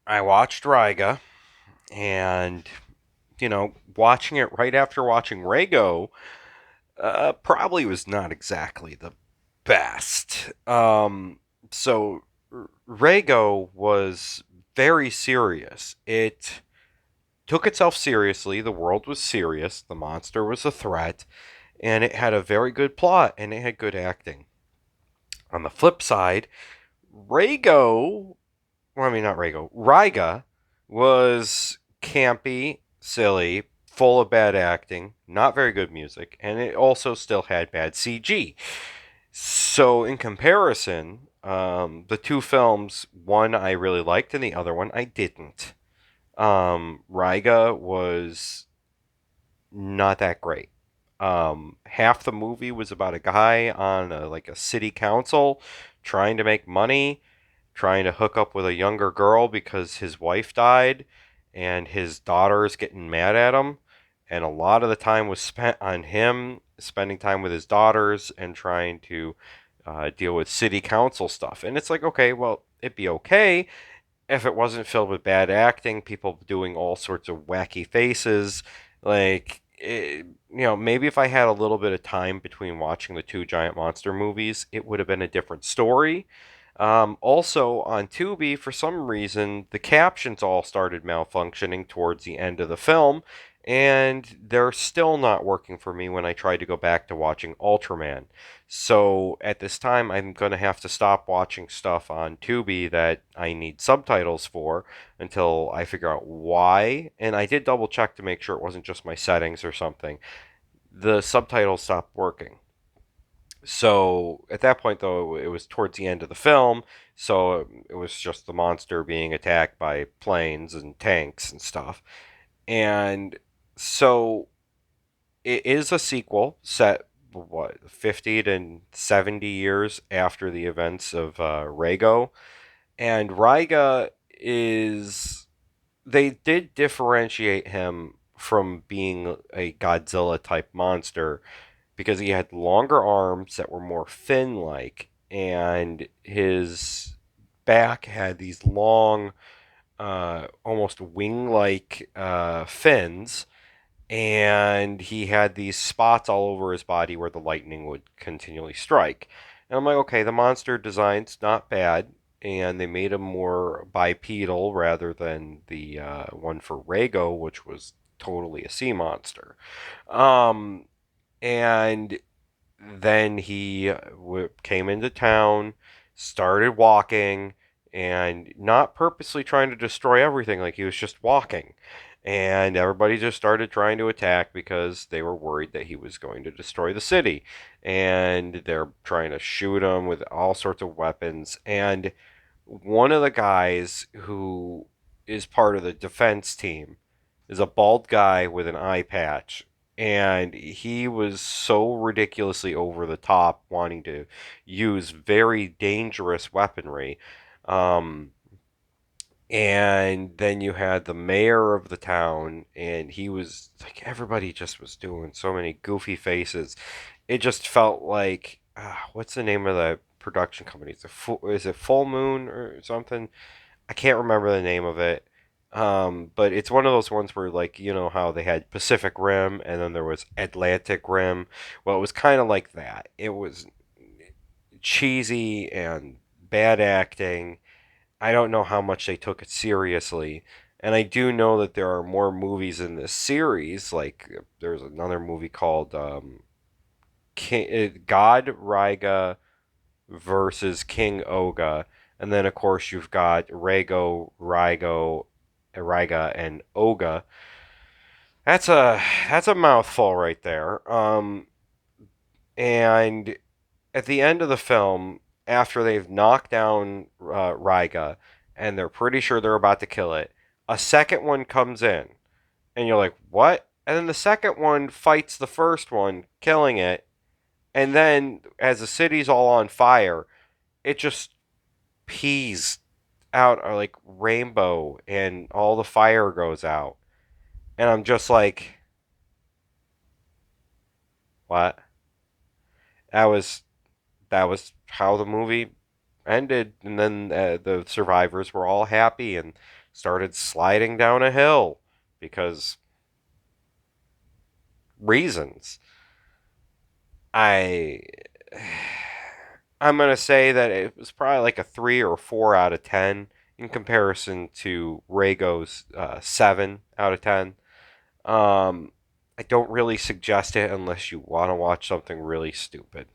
I watched Raiga, and watching it right after watching Raigo probably was not exactly the best. So Raigo was very serious. It took itself seriously. The world was serious. The monster was a threat, and it had a very good plot and it had good acting. On the flip side, Raigo well, I mean, not Raigo. Raiga was campy, silly, full of bad acting, not very good music, and it also still had bad CG. So, in comparison, the two films, one I really liked and the other one I didn't. Raiga was not that great. Half the movie was about a guy on like a city council trying to make money, trying to hook up with a younger girl because his wife died and his daughter is getting mad at him. And a lot of the time was spent on him spending time with his daughters and trying to deal with city council stuff. And it's like, okay, well, it'd be okay if it wasn't filled with bad acting, people doing all sorts of wacky faces. Maybe if I had a little bit of time between watching the two giant monster movies, it would have been a different story. Also, on Tubi, for some reason, the captions all started malfunctioning towards the end of the film, and they're still not working for me when I try to go back to watching Ultraman. So at this time, I'm going to have to stop watching stuff on Tubi that I need subtitles for until I figure out why. And I did double check to make sure it wasn't just my settings or something. The subtitles stopped working. So at that point, though, it was towards the end of the film, so it was just the monster being attacked by planes and tanks and stuff. And so it is a sequel set, what, 50 to 70 years after the events of Rego. And Raiga is. They did differentiate him from being a Godzilla type monster because he had longer arms that were more fin like, and his back had these long, almost wing like fins, and he had these spots all over his body where the lightning would continually strike. And I'm like, okay, the monster design's not bad, and they made him more bipedal rather than the one for Rego, which was totally a sea monster. Um, and then he came into town, started walking, and not purposely trying to destroy everything, like he was just walking. And everybody just started trying to attack because they were worried that he was going to destroy the city. And they're trying to shoot him with all sorts of weapons. And one of the guys who is part of the defense team is a bald guy with an eye patch, and he was so ridiculously over the top, wanting to use very dangerous weaponry. Um, and then you had the mayor of the town, and he was like, everybody just was doing so many goofy faces. It just felt like, what's the name of the production company? Is it Full Moon or something? I can't remember the name of it. But it's one of those ones where, like, you know how they had Pacific Rim and then there was Atlantic Rim. Well, it was kind of like that. It was cheesy and bad acting. I don't know how much they took it seriously. And I do know that there are more movies in this series. Like, there's another movie called God Raiga versus King Oga. And then, of course, you've got Raiga, and Oga. That's a mouthful right there. And at the end of the film, after they've knocked down Raiga, and they're pretty sure they're about to kill it, a second one comes in, and you're like, "What?" And then the second one fights the first one, killing it. And then, as the city's all on fire, it just peas out are like rainbow and all the fire goes out. And I'm just like, what? That was that was how the movie ended, and then the survivors were all happy and started sliding down a hill because reasons. I I'm gonna say that it was probably like a 3 or 4 out of 10 in comparison to Raigo's 7 out of 10. Um, I don't really suggest it unless you want to watch something really stupid.